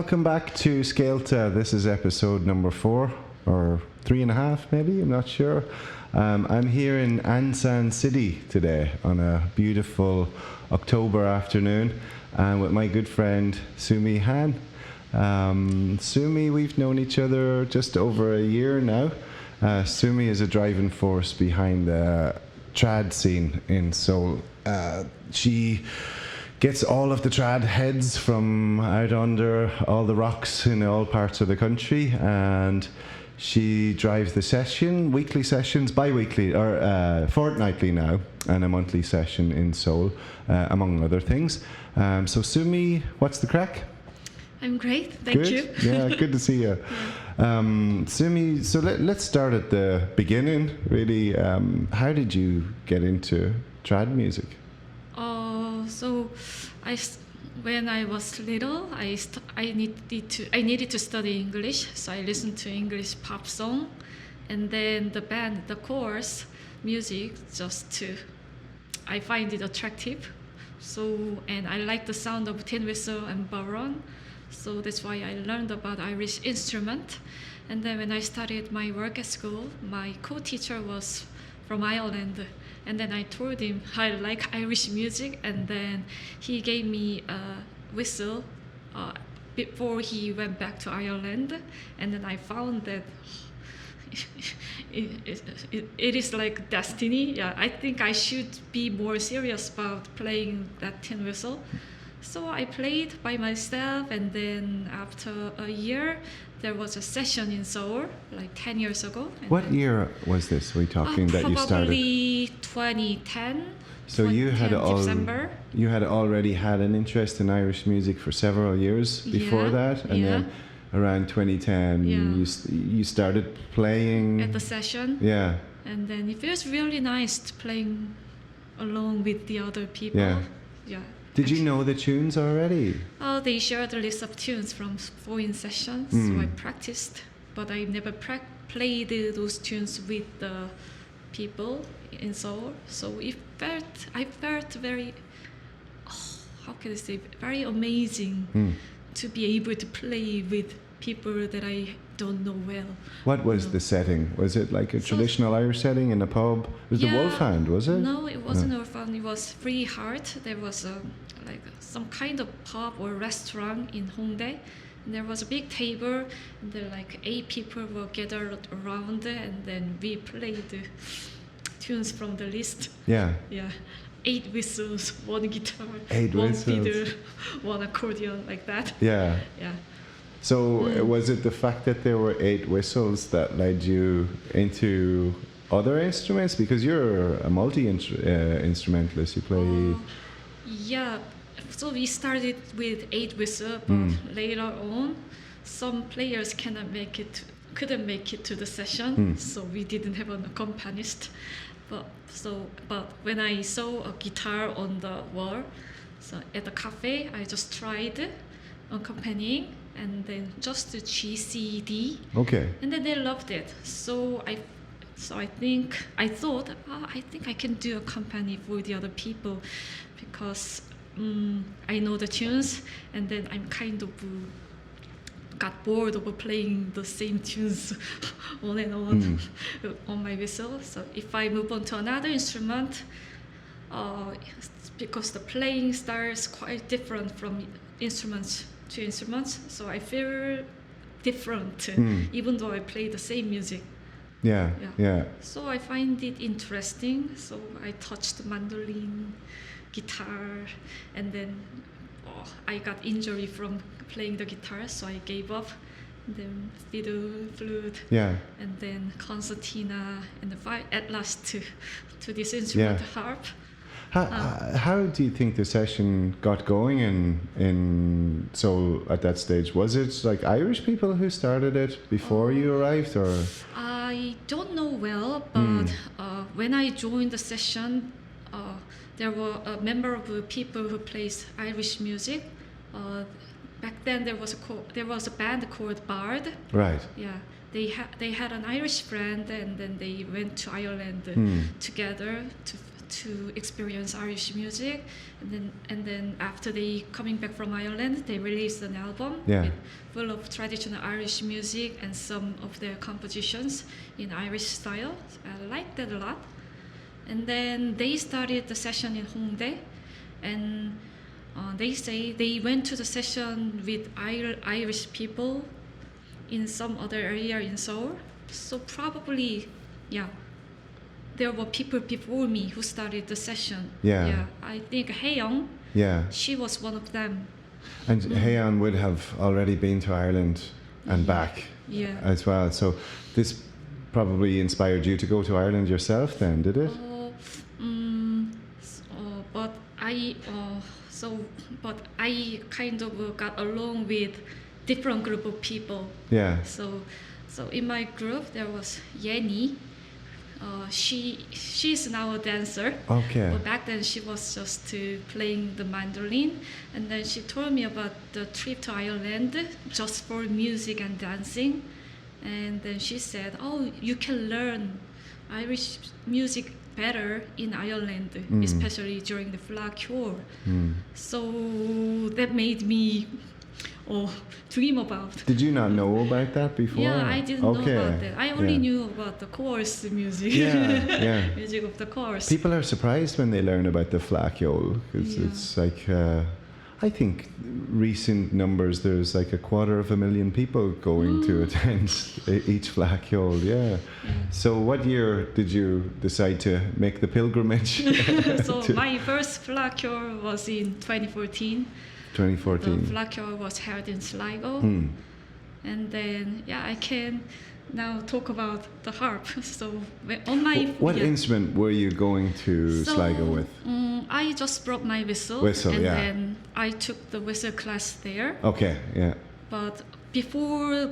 welcome back to Scealta. This is episode number 4 or 3.5 maybe, I'm not sure. I'm here in Ansan city today on a beautiful October afternoon with my good friend Soomee Han. Soomee, we've known each other just over a year now. Soomee is a driving force behind the trad scene in Seoul. She gets all of the trad heads from out under all the rocks in all parts of the country, and she drives the weekly sessions, bi-weekly or fortnightly now, and a monthly session in Seoul, among other things. So Soomee, what's the crack? I'm great, thank you. Yeah, good to see you. Soomee, so let's start at the beginning, really. How did you get into trad music? When I was little, I needed to study English, so I listened to English pop song, and then the chorus music I find it attractive. So, and I like the sound of tin whistle and baron, so that's why I learned about Irish instrument. And then when I started my work at school, my co-teacher was from Ireland, and then I told him I like Irish music, and then he gave me a whistle before he went back to Ireland, and then I found that it is like destiny. Yeah, I think I should be more serious about playing that tin whistle. So I played by myself, and then after a year, there was a session in Seoul, like 10 years ago. What year was this we talking that you started? Probably 2010. So you had December. You had already had an interest in Irish music for several years before that, and then around 2010 you started playing at the session. Yeah. And then it feels really nice playing along with the other people. Yeah. Did you know the tunes already? Oh, they shared a list of tunes from foreign sessions, so I practiced, but I never played those tunes with the people in Seoul. So I felt very, how can I say, very amazing to be able to play with people that I don't know well. What was the setting? Was it like a traditional Irish setting in a pub? It was the Wolfhound, was it? No, it wasn't a Wolfhound. It was Free Heart. There was some kind of pub or restaurant in Hongdae. And there was a big table, and there like 8 people were gathered around, and then we played the tunes from the list. Yeah. 8 whistles, 1 guitar, 1 fiddle, 1 accordion, like that. Yeah. Yeah. So was it the fact that there were 8 whistles that led you into other instruments? Because you're a multi-instrumentalist, you play... Yeah, so we started with 8 whistles, but later on, some players couldn't make it to the session, so we didn't have an accompanist. But when I saw a guitar on the wall, so at the cafe, I just tried accompanying, and then just the G, C, D. Okay. And then they loved it. So I thought I think I can do a company for the other people, because I know the tunes, and then I'm kind of got bored of playing the same tunes on and on on my whistle. So if I move on to another instrument, because the playing style is quite different from instruments to instruments, so I feel different even though I play the same music. Yeah. So I find it interesting. So I touched mandolin, guitar, and then I got injury from playing the guitar, so I gave up. And then fiddle, flute, and then concertina, and at last to this instrument, harp. How do you think the session got going in Seoul at that stage? Was it like Irish people who started it before you arrived, or? I don't know well, but when I joined the session, there were a member of people who plays Irish music. Back then there was a band called Bard. Right. Yeah. They had an Irish friend, and then they went to Ireland together to experience Irish music, and then after they coming back from Ireland, they released an album full of traditional Irish music and some of their compositions in Irish style. I like that a lot. And then they started the session in Hongdae, and they say they went to the session with Irish people in some other area in Seoul. So probably, there were people before me who started the session. I think Haeyoung, she was one of them. And Haeyoung would have already been to Ireland and back as well. So this probably inspired you to go to Ireland yourself then, did it? But I kind of got along with different group of people. So in my group there was Yenny. She's now a dancer. But back then she was just playing the mandolin, and then she told me about the trip to Ireland just for music and dancing, and then she said, "Oh, you can learn Irish music better in Ireland, especially during the flag cure." So that made me dream about. Did you not know about that before? Yeah, I didn't know about that. I only knew about the chorus music. Music of the chorus. People are surprised when they learn about the flaciole, because it's like, I think recent numbers, there's like 250,000 people going to attend each flaciole. So what year did you decide to make the pilgrimage? So my first flaciole was in 2014. 2014. The flaciole was held in Sligo. And then, I can now talk about the harp. So on my... What instrument were you going to Sligo with? I just brought my whistle. And then I took the whistle class there. But before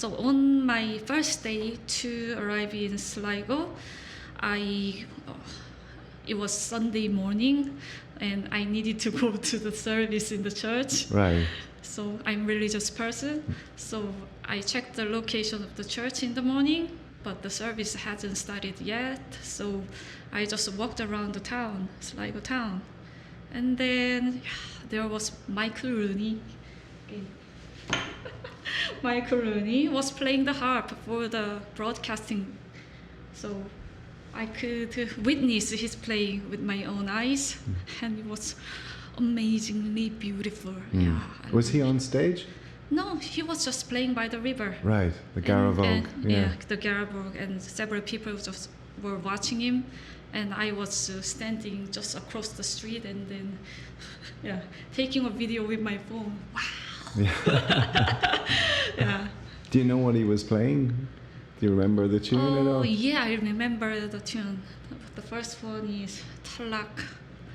on my first day to arrive in Sligo, it was Sunday morning, and I needed to go to the service in the church. So I'm a religious person. So I checked the location of the church in the morning, but the service hasn't started yet. So I just walked around the town, Sligo town. And then there was Michael Rooney. Michael Rooney was playing the harp for the broadcasting. So I could witness his playing with my own eyes, and it was amazingly beautiful. Was he on stage? No, he was just playing by the river. The Garavog. The Garavog, and several people just were watching him, and I was standing just across the street, and then taking a video with my phone. Wow. Do you know what he was playing? Do you remember the tune at all? Yeah, I remember the tune. The first one is Talak.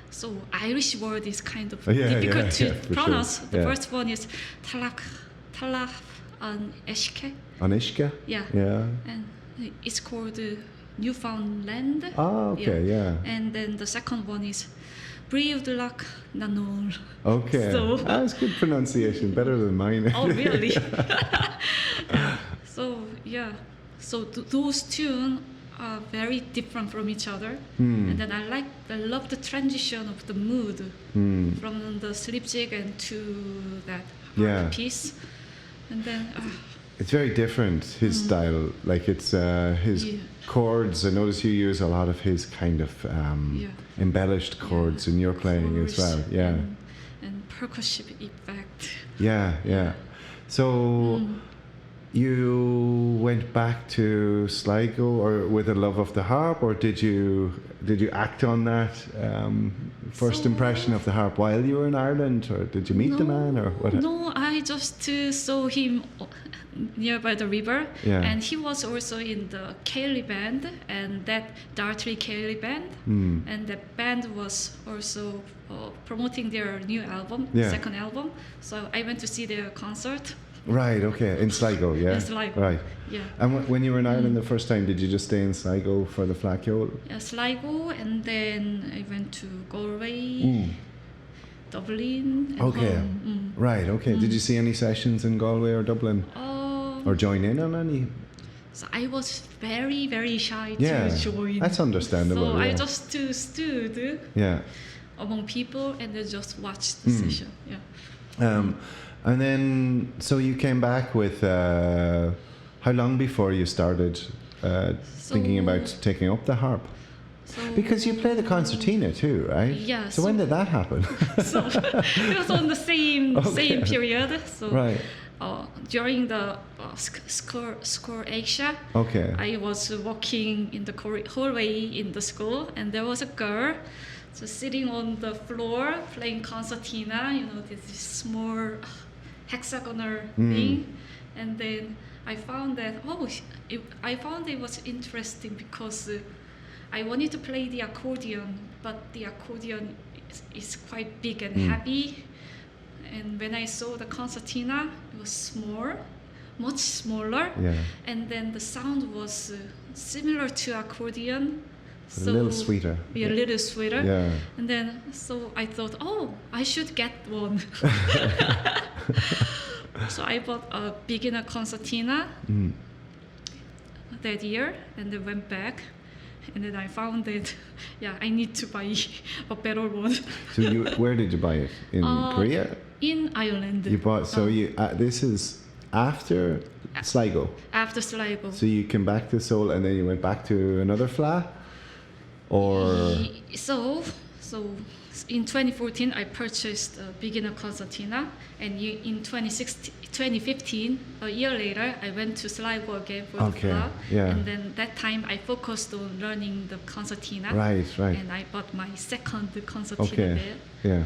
So Irish word is kind of difficult to pronounce. Sure. The first one is Talak on Eshke. On Ishka? Yeah. And it's called Newfoundland. And then the second one is Briudlak Nanol. So, that's good pronunciation, better than mine. Oh, really? So those tunes are very different from each other, and then I love the transition of the mood from the slipjig and to that harp piece, and then it's very different, his style. Like it's his chords. I notice you use a lot of his kind of embellished chords in your playing as well. And percussive effect. So. You went back to Sligo, or with a love of the harp, or did you act on that first impression of the harp while you were in Ireland, or did you meet the man, or what? No, I just saw him nearby the river, and he was also in the Cayley band, and that Dartley Cayley band, and that band was also promoting their new album, second album. So I went to see their concert. In Sligo, In Sligo. And when you were in Ireland the first time, did you just stay in Sligo for the flaciole? Sligo, and then I went to Galway, Dublin, and home. Did you see any sessions in Galway or Dublin? Or join in on any? So I was very, very shy Yeah, to join. that's understandable. So yeah. I just stood Yeah. among people and then just watched the session. Yeah. And then, so you came back with, how long before you started thinking about taking up the harp? So Because you play the concertina too, right? Yeah, So when did that happen? so it was on the same period. So Right. During the school Asia, Okay. I was walking in the hallway in the school, and there was a girl just sitting on the floor playing concertina. You know, this small hexagonal thing, and then I found that I found it was interesting because I wanted to play the accordion, but the accordion is quite big and heavy. And when I saw the concertina, it was small, much smaller, and then the sound was similar to accordion. So a little sweeter. Yeah, a little sweeter. Yeah. And then, so I thought, I should get one. So I bought a beginner concertina that year, and then went back. And then I found that, I need to buy a better one. So where did you buy it? In Korea? In Ireland. You bought, so this is after Sligo? After Sligo. So you came back to Seoul and then you went back to another flat? Or? So in 2014, I purchased a beginner concertina, and in 2015, a year later, I went to Sligo again for the flat. Yeah. And then that time, I focused on learning the concertina. Right. And I bought my second concertina there. Yeah.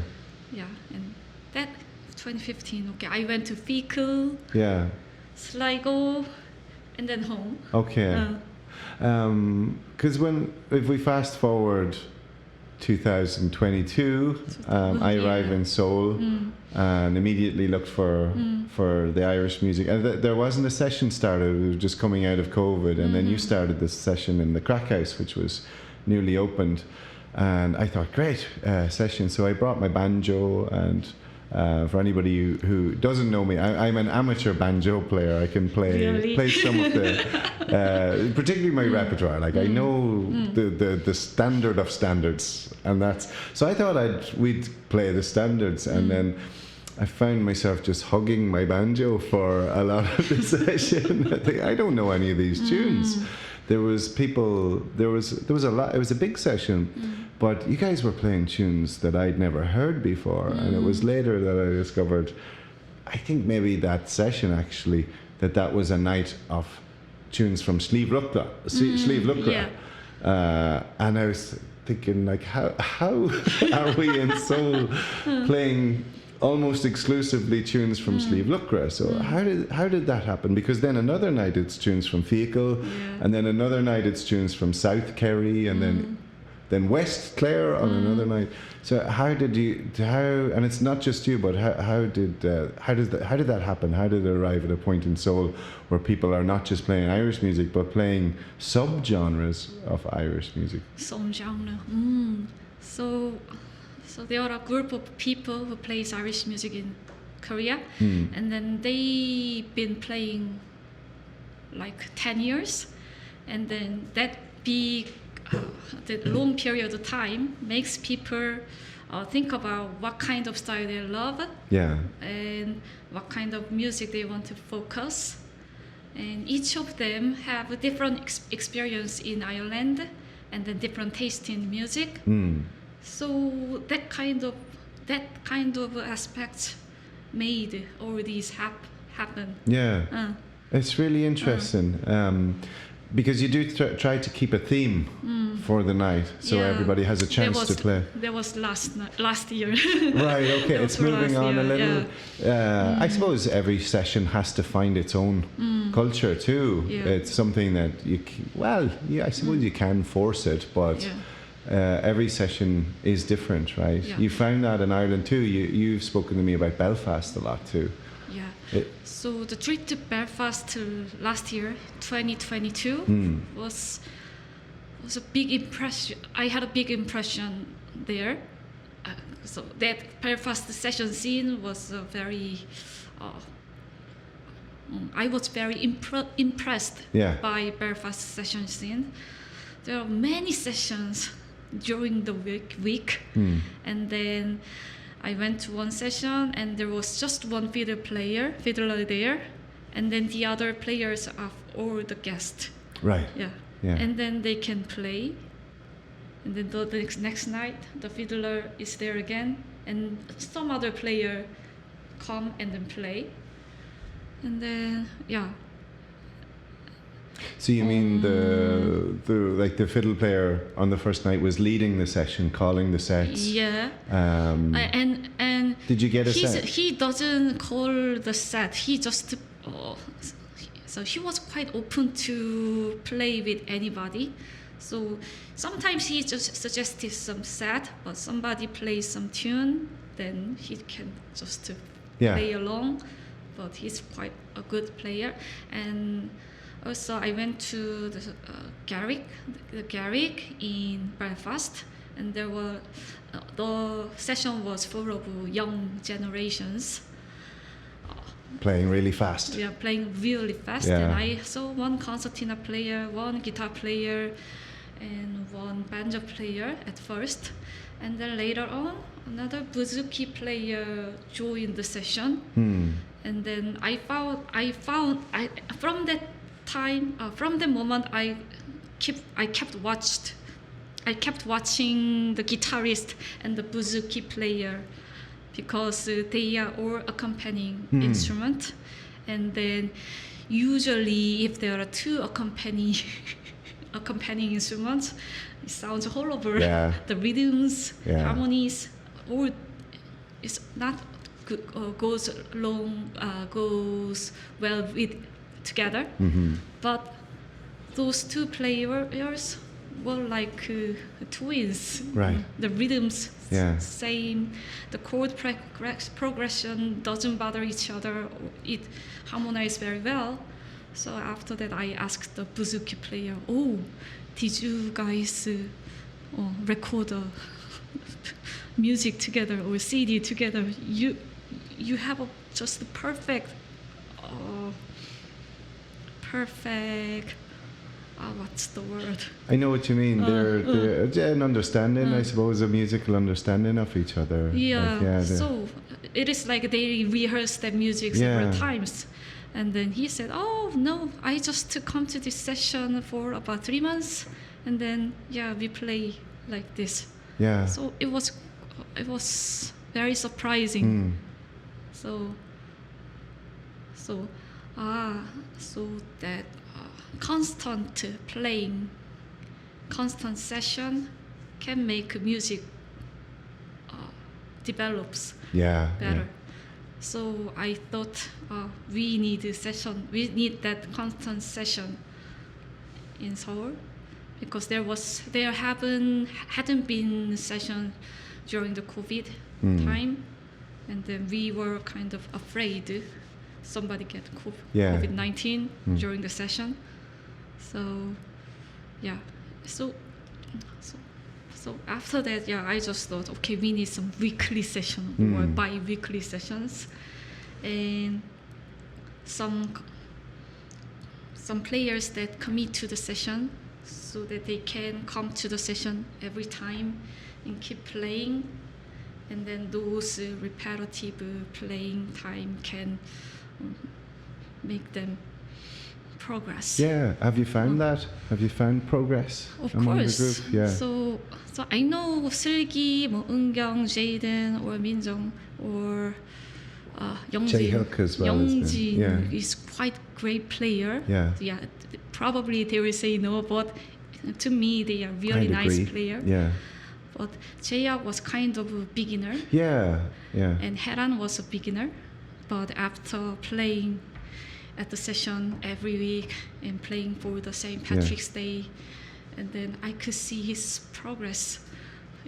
Yeah, and that 2015. I went to Fico. Yeah. Sligo, and then home. Okay. Because if we fast forward 2022, I arrived in Seoul and immediately looked for the Irish music. And there wasn't a session started, it was just coming out of COVID. And then you started this session in the Crack House, which was newly opened. And I thought, great session. So I brought my banjo, and for anybody who doesn't know me, I'm an amateur banjo player. I can play some of the, particularly my repertoire. Like I know the standard of standards, and that's. So I thought we'd play the standards, and then I found myself just hugging my banjo for a lot of the session. I don't know any of these tunes. There was a lot. It was a big session. But you guys were playing tunes that I'd never heard before, and it was later that I discovered, I think maybe that session actually, that was a night of tunes from Scealta. And I was thinking, like, how are we in Seoul playing almost exclusively tunes from Scealta? So how did that happen? Because then another night it's tunes from Fico, and then another night it's tunes from South Kerry, and then West Clare on another night. So and it's not just you, but how did that happen? How did it arrive at a point in Seoul where people are not just playing Irish music, but playing sub-genres of Irish music? Sub-genre. So there are a group of people who plays Irish music in Korea, and then they've been playing like 10 years, and then that big the long period of time makes people think about what kind of style they love, and what kind of music they want to focus. And each of them have a different experience in Ireland, and then different taste in music. So that kind of aspect made all these happen. Yeah, it's really interesting. Because you do try to keep a theme for the night, so everybody has a chance to play. There was last year. Right. Okay. It's moving on a little. I suppose every session has to find its own culture too. It's something that I suppose you can force it, but every session is different, right? You found that in Ireland too. You've spoken to me about Belfast a lot too. So the trip to Belfast last year, 2022, was a big impression. I had a big impression there. So that Belfast session scene was very I was very impressed Yeah. by Belfast session scene. There are many sessions during the week. And then I went to one session and there was just one fiddler there, and then the other players are all the guests. Right. Yeah. Yeah. And then they can play. And then the next night, the fiddler is there again, and some other player come and then play. And then, yeah. So you mean the fiddle player on the first night was leading the session, calling the sets? Yeah. And did you get a set? He doesn't call the set. He just so he was quite open to play with anybody. So sometimes he just suggested some set, but somebody plays some tune, then he can just play along. But he's quite a good player. And also I went to the Garrick in Belfast, and there were the session was full of young generations. Playing really fast. Yeah, playing really fast. Yeah. And I saw one concertina player, one guitar player, and one banjo player at first. And then later on, another bouzouki player joined the session. And then I found from that time, from the moment I kept watching the guitarist and the bouzouki player, because they are all accompanying instrument. And then usually if there are two accompanying instruments, it sounds all over. Yeah. The rhythms, Yeah. harmonies, all it's not good, goes well with together. But those two players were like twins. Right. The rhythms Yeah. same, the chord progression doesn't bother each other. It harmonizes very well. So after that, I asked the bouzouki player, "Oh, did you guys record music together or CD together? You have just the perfect." What's the word? I know what you mean. They're an understanding, I suppose, a musical understanding of each other. Yeah. Like, So it is like they rehearsed their music several times. And then he said, "Oh no, I just come to this session for about 3 months, and then we play like this." Yeah. So it was very surprising. So that constant playing, constant session can make music develops Yeah. better. So I thought we need that constant session in Seoul, because there hadn't been session during the COVID time, and then we were kind of afraid somebody get COVID-19 during the session. So so after that, I just thought, okay, we need some weekly session or bi-weekly sessions, and some players that commit to the session so that they can come to the session every time and keep playing, and then those repetitive playing time can make them progress. Yeah. Have you found that? Have you found progress Of among course. the group? Yeah. So I know 슬기, 은경, Jaden, or Minjung, or Youngjin. Jaehyuk as well. Youngjin is quite great player. Yeah. Probably they will say no, but to me they are really nice player. Yeah. But Jaehyuk was kind of a beginner. Yeah. Yeah. And Haran was a beginner, but after playing at the session every week and playing for the St. Patrick's Day, and then I could see his progress.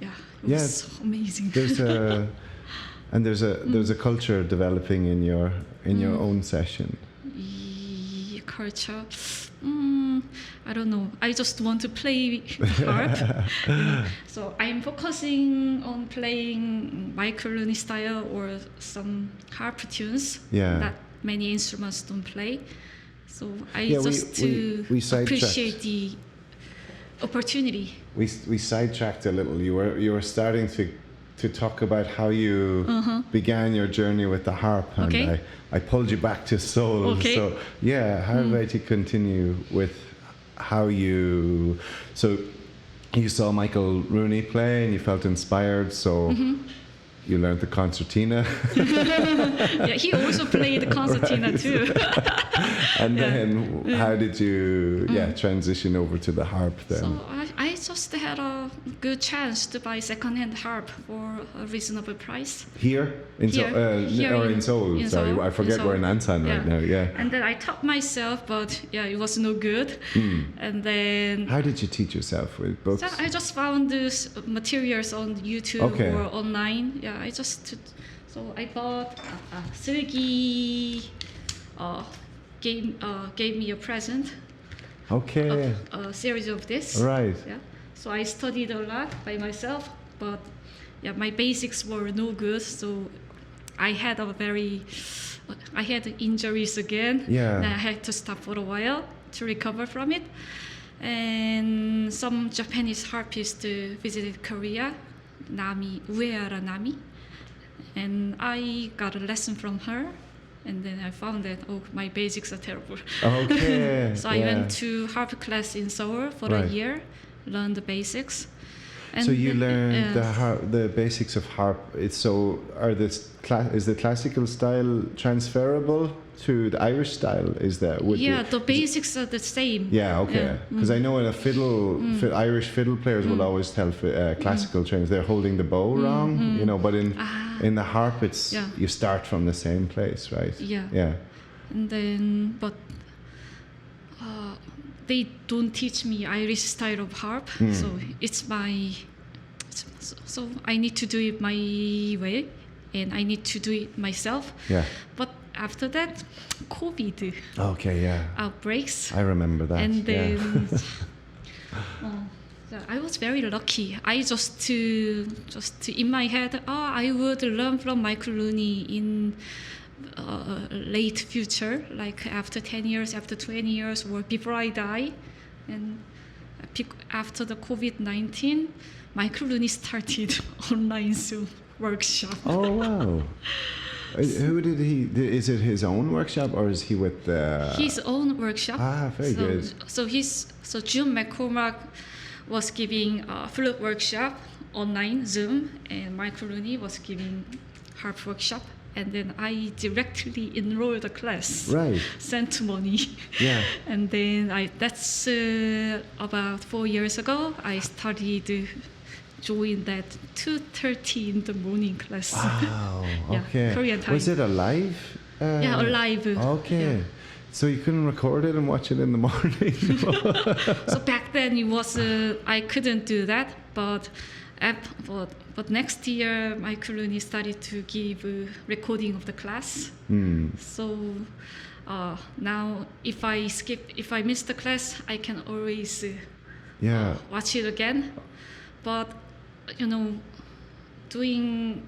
Yeah, it was amazing. There's a culture developing in your own session. Culture. I don't know. I just want to play the harp. So I'm focusing on playing Michael Rooney style or some harp tunes. Yeah. many instruments don't play. So I Yeah, just we sidetracked. appreciate the opportunity. We sidetracked a little. You were starting to talk about how you began your journey with the harp, and Okay. I pulled you back to soul. Okay. So yeah, how about you continue with how you? So you saw Michael Rooney play, and you felt inspired. So you learned the concertina. Yeah, he also played the concertina too. And Yeah. then how did you transition over to the harp then? So I just had a good chance to buy second-hand harp for a reasonable price. Here in Here in Seoul. in Sorry, Seoul, I forget in we're in Seoul. Ansan right now. Yeah. And then I taught myself, but it was no good. And then How did you teach yourself with books? so I just found these materials on YouTube Okay. or online. Yeah, so I bought Silky gave me a present, Okay. a series of this. Right. Yeah. So I studied a lot by myself, but my basics were no good. So I had injuries again. Yeah. And I had to stop for a while to recover from it. And some Japanese harpists visited Korea, Uehara Nami, and I got a lesson from her. And then I found that my basics are terrible. Okay. So I went to harp class in Seoul for a Right. year, learned the basics. And So you then, learned the basics of harp. Is the classical style transferable to the Irish style? Is that the basics are the same. Yeah, okay. Because I know in a Irish fiddle players will always tell classical trainers they're holding the bow wrong, but in the harp you start from the same place, right? Yeah. Yeah. And then, but they don't teach me Irish style of harp, so I need to do it my way, and I need to do it myself. Yeah. But after that, COVID Okay, yeah. outbreaks. I remember that. And yeah. then so I was very lucky. I just in my head, I would learn from Michael Rooney in late future, like after 10 years, after 20 years, or before I die. And after the COVID-19, Michael Rooney started online Zoom workshop. Oh wow. Who did he? Is it his own workshop or is he with the? His own workshop. Ah, very good. So June McCormack was giving a flute workshop online Zoom, and Michael Rooney was giving harp workshop, and then I directly enrolled the class. Right. Sent money. Yeah. And then that's about 4 years ago. I started join that 2:30 in the morning class. Wow. Yeah, Okay. Korean time. Was it a live? Yeah, live. Okay. Yeah. So you couldn't record it and watch it in the morning. So back then it was I couldn't do that, but next year Michael Rooney started to give recording of the class. So now if I miss the class, I can always watch it again. But doing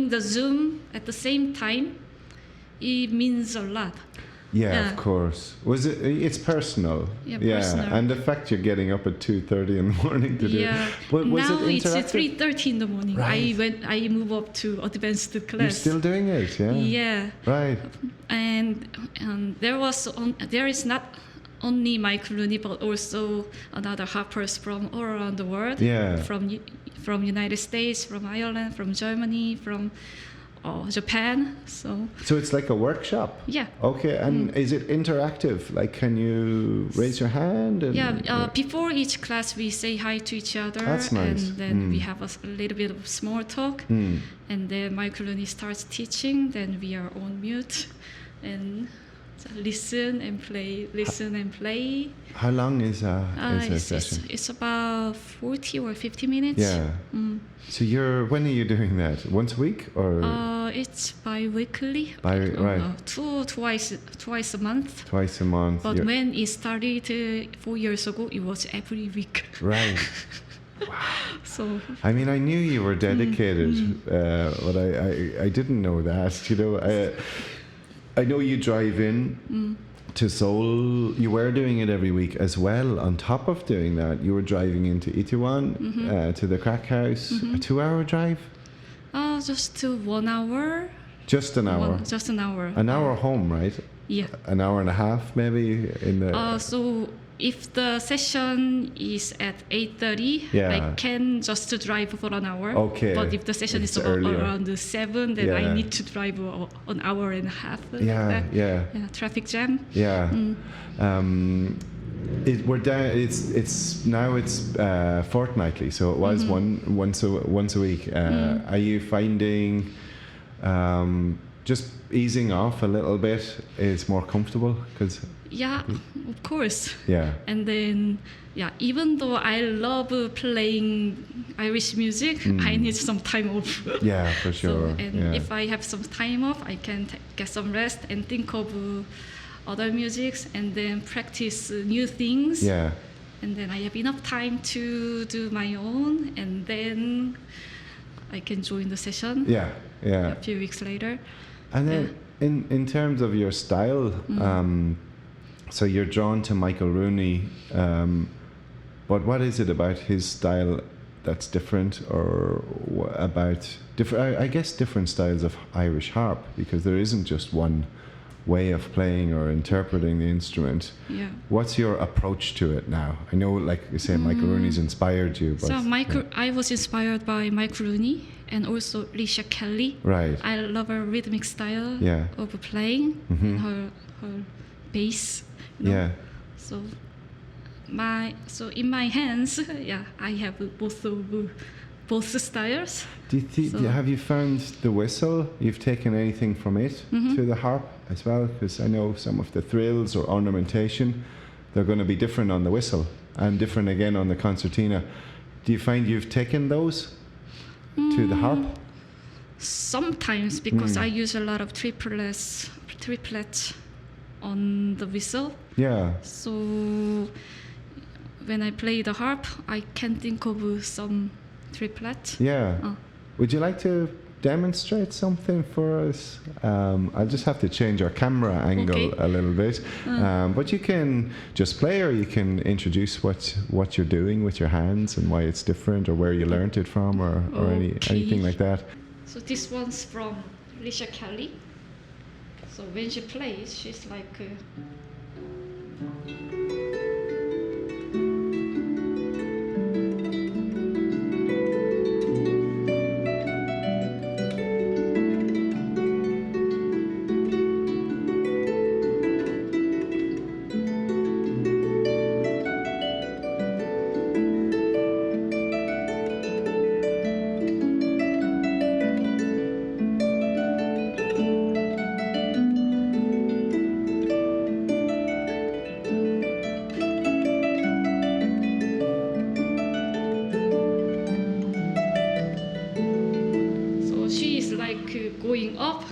the Zoom at the same time, it means a lot. Yeah, of course. Was it? It's personal. Yeah, personal. And the fact you're getting up at 2:30 in the morning to do it. But was now it it's interactive? 3:30 in the morning. Right. I move up to advanced class. You're still doing it, yeah. Yeah. Right. And there is not only Michael Rooney, but also another harpers from all around the world. Yeah. From United States, from Ireland, from Germany, from Japan. So it's like a workshop. Yeah. Okay, and is it interactive? Like, can you raise your hand? And, before each class, we say hi to each other. That's nice. And then we have a little bit of small talk. And then Michael Rooney starts teaching. Then we are on mute and listen and play. How long is a session? It's about 40 or 50 minutes. Yeah. So when are you doing that? Once a week or? It's bi-weekly. Right. Twice a month. Twice a month. But when it started 4 years ago, it was every week. Right. Wow. So. I mean, I knew you were dedicated, but I didn't know that. I know you drive in to Seoul. You were doing it every week as well. On top of doing that, you were driving into Itaewon to the crack house. A 2-hour drive? Just to 1 hour. Just an hour. Just an hour. An hour home, right? Yeah. An hour and a half, maybe in the. So if the session is at 8:30, Yeah. I can just to drive for an hour. Okay. But if the session It's is earlier. around 7, then Yeah. I need to drive an hour and a half. Like Yeah, that. yeah. Traffic jam. Yeah. We're down. It's now fortnightly, so it was once a week. Are you finding just easing off a little bit is more comfortable? Because Yeah, of course. yeah, And then, even though I love playing Irish music, I need some time off. yeah, for sure. So, and yeah. if I have some time off, I can get some rest and think of other musics and then practice new things. Yeah, And then I have enough time to do my own, and then I can join the session yeah, yeah. a few weeks later. And then in terms of your style, so you're drawn to Michael Rooney, but what is it about his style that's different, or about different? I guess different styles of Irish harp, because there isn't just one way of playing or interpreting the instrument. Yeah. What's your approach to it now? I know, like you say, Michael Rooney's inspired you, but I was inspired by Mike Rooney and also Alicia Kelly. right, I love her rhythmic style Yeah. of playing and her bass. You know? yeah, So in my hands, I have both styles. Have you found the whistle? You've taken anything from it to the harp as well? Because I know some of the thrills or ornamentation, they're going to be different on the whistle and different again on the concertina. Do you find you've taken those to the harp? Sometimes, because I use a lot of triplets on the whistle. Yeah. So when I play the harp, I can think of some triplet. Yeah. Would you like to demonstrate something for us? I'll just have to change our camera angle a little bit. But you can just play, or you can introduce what you're doing with your hands and why it's different, or where you learnt it from, or anything like that. So this one's from Alicia Kelly. So when she plays, she's like... going up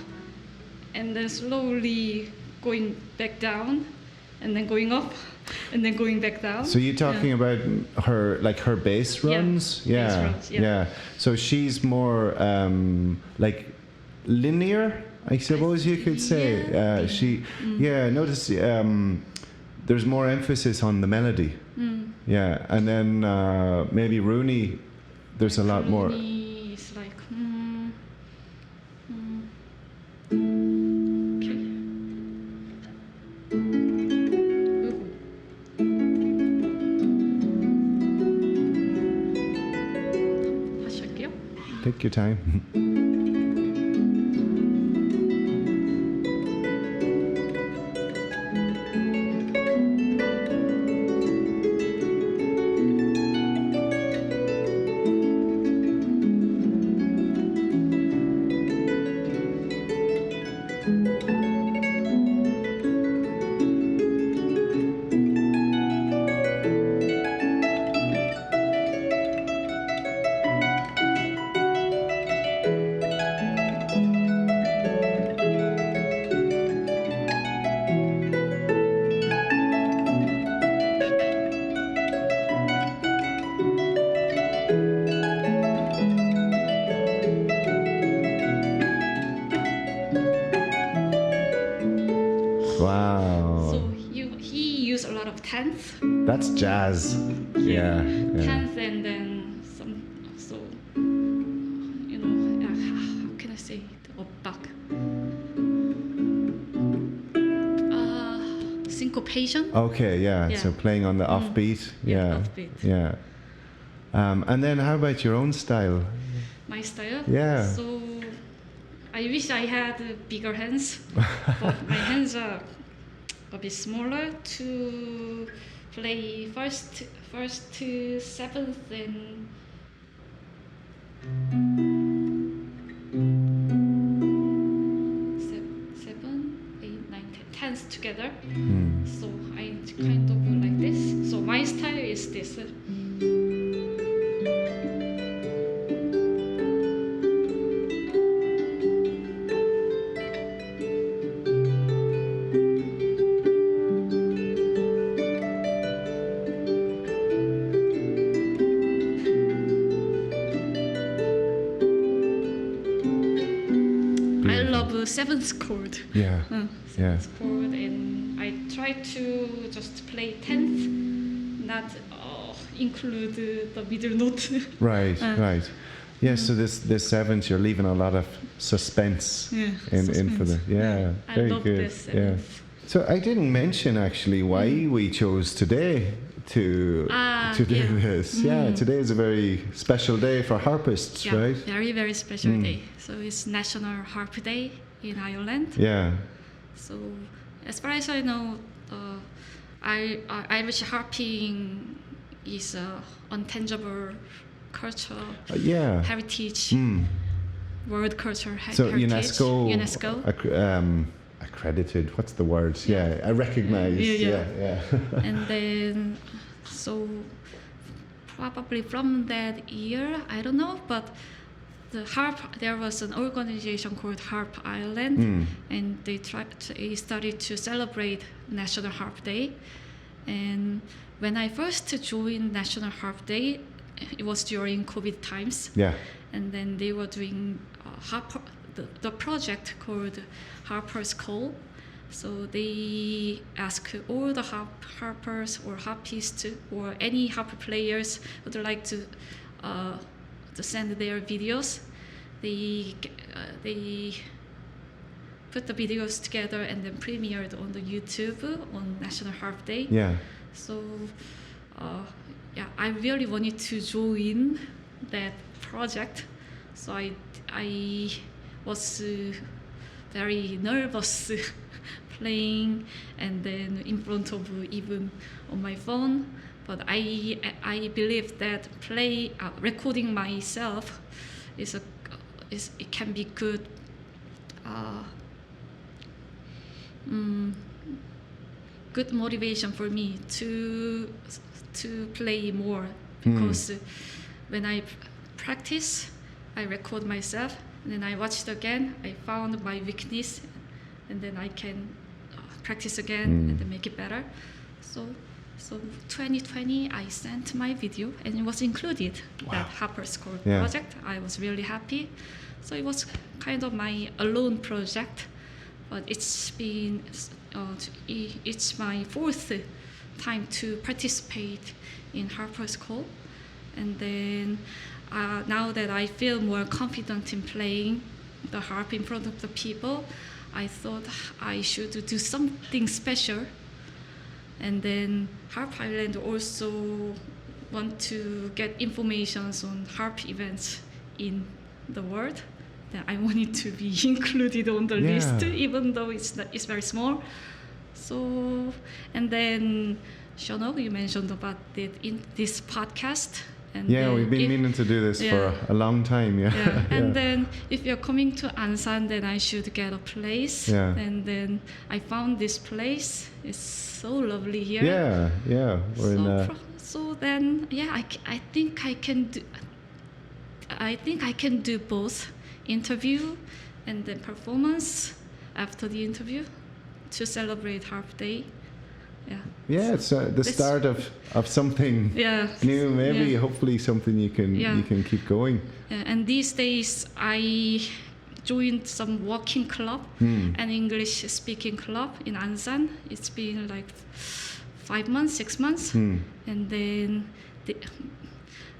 and then slowly going back down and then going up and then going back down. So you're talking about her, like her bass runs? Yeah. Bass runs, yeah. So she's more like linear, I suppose you could say. Notice there's more emphasis on the melody. Yeah, and then maybe Rooney, there's a lot more. Rooney is like, okay. 다시 할게요. Take your time. use a lot of tenths. That's jazz. Yeah. Tenth and then some. So you know, how can I say it? Or back. Syncopation. Okay, yeah. So playing on the offbeat. Yeah. Offbeat. Yeah. And then how about your own style? My style? Yeah. So I wish I had bigger hands, but my hands are a bit smaller to play first to seventh and seven, 8, 9, 10, 10s together. So I kind of like this. So my style is this. I love seventh chord. Yeah. Seventh chord, and I try to just play 10th, not include the middle note. Right. Yeah, so this seventh, you're leaving a lot of suspense in for the I very love good. this Yeah. seventh. So I didn't mention actually why we chose today to do this. Yeah, today is a very special day for harpists, Yeah, right? very, very special day. So it's National Harp Day in Ireland. Yeah. So as far as I know, Irish harping is a untangible culture heritage, world culture So heritage. UNESCO accredited. What's the word? Yeah, I recognize. Yeah. And then, so probably from that year, I don't know, but the harp, there was an organization called Harp Ireland, and they started to celebrate National Harp Day. And when I first joined National Harp Day, it was during COVID times. Yeah. And then they were doing the project called Harper's Call. So they ask all the harpers or harpists or any harp players who would like to send their videos. They put the videos together and then premiered on the YouTube on National Harp Day. Yeah. So I really wanted to join that project. So I was very nervous playing and then in front of even on my phone. But I believe that recording myself it can be good. Good motivation for me to play more, because when I practice, I record myself, and then I watch it again. I found my weakness, and then I can practice again and then make it better. So 2020, I sent my video, and it was included that Harper's Call project. I was really happy. So it was kind of my alone project, but it's my fourth time to participate in Harper's Call, and then now that I feel more confident in playing the harp in front of the people, I thought I should do something special. And then Harp Ireland also want to get information on harp events in the world. Then I wanted to be included on the list, even though it's very small. So, and then Seán Óg, you mentioned about it in this podcast. And we've been meaning to do this for a long time. And then if you're coming to Ansan, then I should get a place. And then I found this place. It's so lovely here. So then I think I can do both interview and then performance after the interview to celebrate Harp Day. It's the start of something new, maybe hopefully something you can keep going. And these days I joined some walking club, an English speaking club in Ansan. It's been like 5 months, 6 months, and then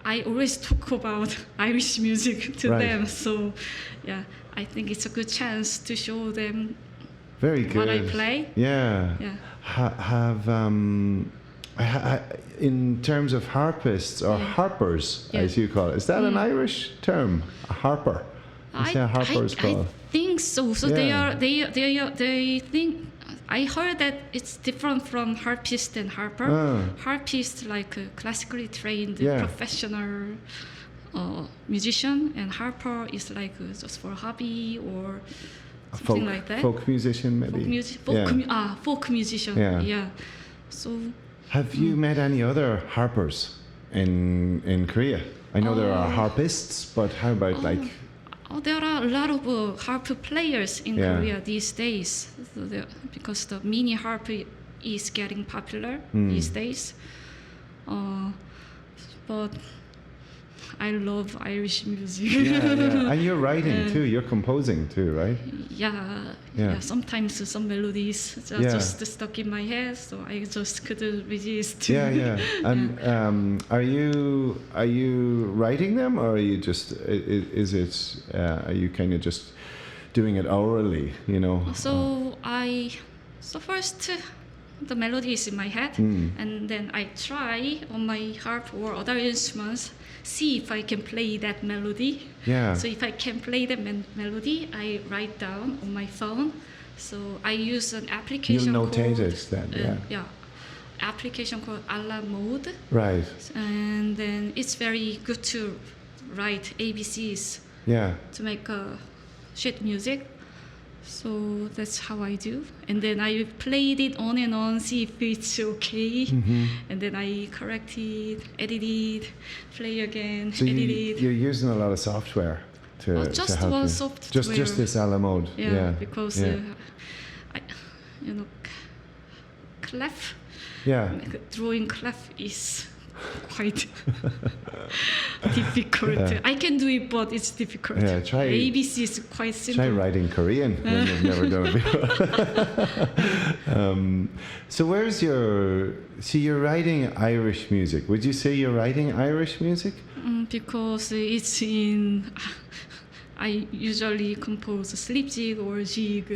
I always talk about Irish music to them. So, yeah, I think it's a good chance to show them very good what I play. Yeah. In terms of harpists or harpers, as you call it, is that an Irish term? A harper? I think so. So they think. I heard that it's different from harpist and harper. Harpist like a classically trained professional musician, and harper is like just for hobby or something like that. Folk musician, maybe. Folk musician. Yeah. So. Have you met any other harpers in Korea? I know there are harpists, but how about there are a lot of harp players in Korea these days, because the mini harp is getting popular these days. But I love Irish music. And you're writing too. You're composing too, right? Yeah. Sometimes some melodies are just stuck in my head, so I just couldn't resist. And are you writing them, or are you just are you kind of just doing it orally? So first. The melody is in my head, and then I try on my harp or other instruments, see if I can play that melody. So if I can play the melody, I write down on my phone. So I use an application. You'll notate it then, application called Alarm Mode. Right. And then it's very good to write ABCs. To make sheet music. So that's how I do, and then I played it on and on, see if it's okay, and then I correct it, edit it, play again, edit it. You're using a lot of software to just help one you. software. Just this Alarm Mode. Because clef. Drawing clef is quite difficult. I can do it, but it's difficult. Try ABC is quite simple. Try writing Korean when you've never done it before. So where's you're writing Irish music. Would you say you're writing Irish music? Because it's in. I usually compose a slip jig or jig.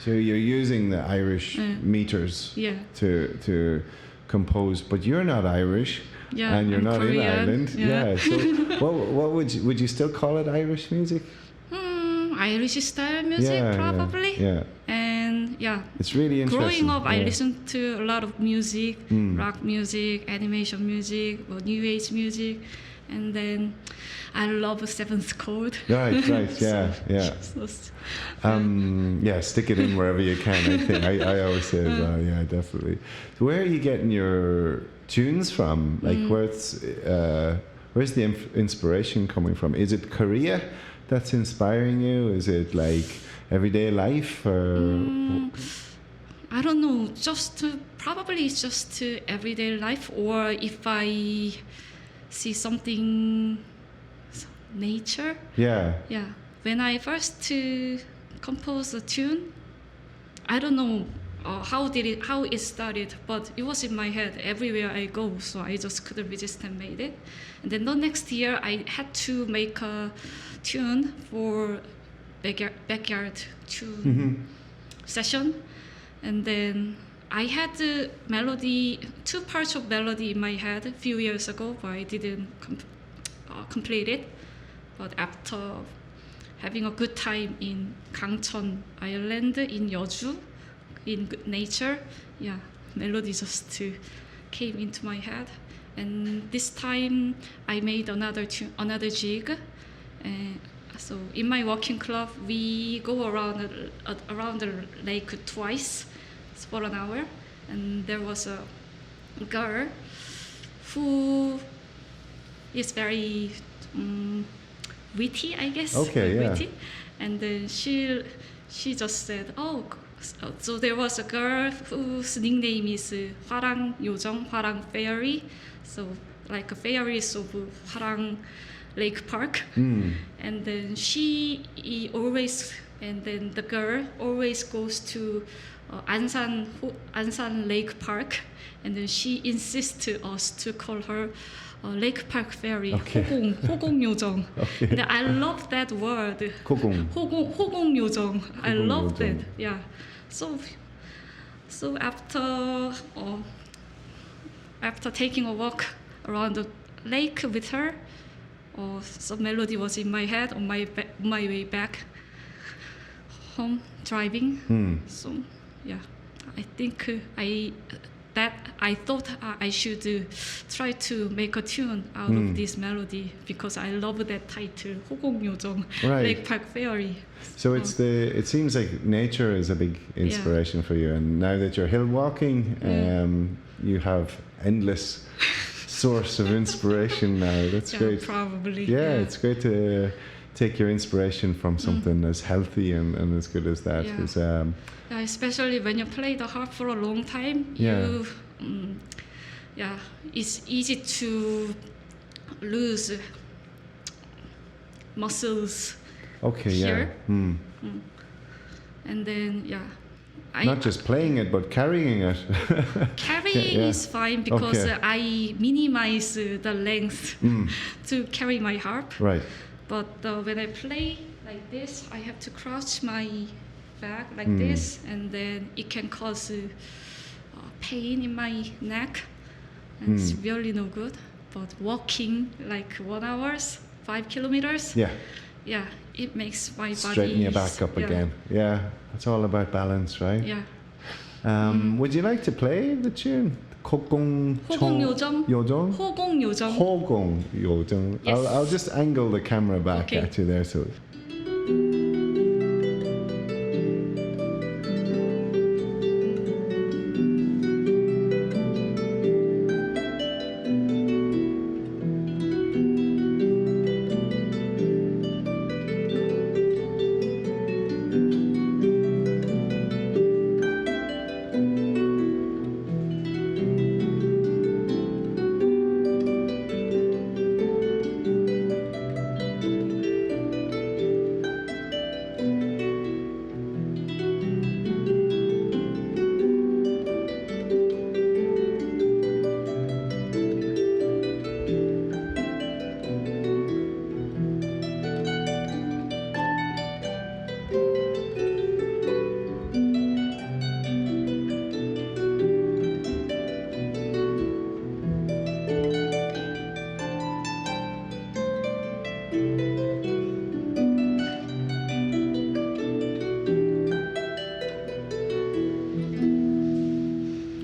So you're using the Irish meters to compose, but you're not Irish, and you're not Korean. in Ireland. So what would you still call it Irish music? Irish style music, probably. And it's really interesting. Growing up, I listened to a lot of music, rock music, animation music, or new age music, and then I love Seventh Chord. Right, stick it in wherever you can. I think I always say as well. Definitely. So where are you getting your tunes from? Like where's the inspiration coming from? Is it Korea that's inspiring you? Is it like everyday life, or? I don't know. Probably just everyday life, or if I see something. Nature. When I first composed a tune, I don't know how it started, but it was in my head everywhere I go, so I just couldn't resist and made it. And then the next year I had to make a tune for backyard tune session, and then I had the melody, 2 parts of melody in my head a few years ago, but I didn't complete it. But after having a good time in Gangcheon Island, in Yeoju, in good nature, melody just came into my head. And this time I made another jig. So in my walking club, we go around the lake twice for an hour. And there was a girl who is very witty, I guess. Witty. And then she just said, so there was a girl whose nickname is Hwarang Yojong, Hwarang Fairy. So like a fairies of Hwarang Lake Park. And then she always and then the girl always goes to Ansan Lake Park, and then she insists to us to call her Lake Park Ferry, Okay. 호공 요정. Okay. And I love that word. 호공. 호공 요정. I 호공 love 요정. that. Yeah. So after taking a walk around the lake with her, some melody was in my head on my way back home driving. So yeah, I think I thought I should try to make a tune out of this melody because I love that title, 호공 요정, Right. Lake Park Ferry. So it seems like nature is a big inspiration for you, and now that you're hill walking, you have endless source of inspiration now. That's great. Probably. Yeah, it's great to take your inspiration from something as healthy and as good as that. Yeah. 'Cause, Yeah, especially when you play the harp for a long time, Yeah. It's easy to lose muscles okay, here. yeah. And then Not just playing it, but carrying it. carrying Yeah. is fine because Okay. I minimize the length to carry my harp. Right. But when I play like this, I have to crouch my back like this, and then it can cause pain in my neck. And it's really no good. But walking like 1 hour, 5 kilometers, Yeah. it makes my body Straighten your back up again. Yeah. It's all about balance, right? Yeah. Would you like to play the tune? 호공 요정? 요정? 호공 요정. 호공 요정. Yes. I'll just angle the camera back Okay. at you there, so.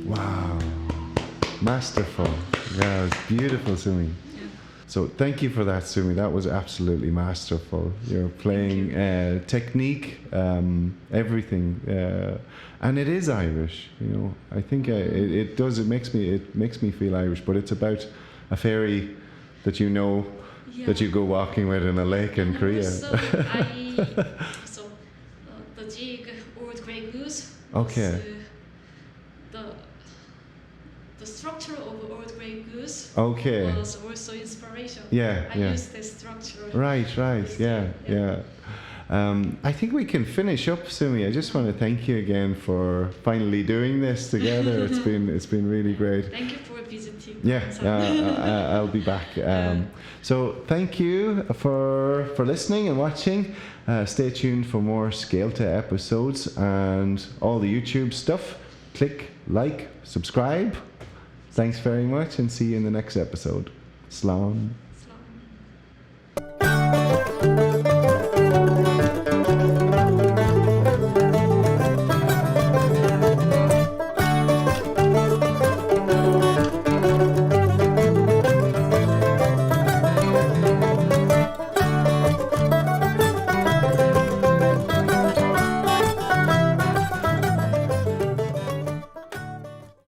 Wow. Masterful. Yeah, it's beautiful, Soomee. So thank you for that, Soomee. That was absolutely masterful. You're playing technique, everything, and it is Irish. You know, I think it does. It makes me feel Irish. But it's about a fairy that you know that you go walking with in a lake in Korea. So the jig Old Grey Goose. Okay. Was, the structure of Old Grey Goose. Okay. Was also inspiration. Yeah, I yeah. used this structure. Right. Yeah. I think we can finish up, Soomee. I just want to thank you again for finally doing this together. It's been really great. Thank you for visiting. Yeah, Ansan. I'll be back. So thank you for listening and watching. Stay tuned for more Scealta episodes and all the YouTube stuff. Click, like, subscribe. Thanks very much, and see you in the next episode. Slán.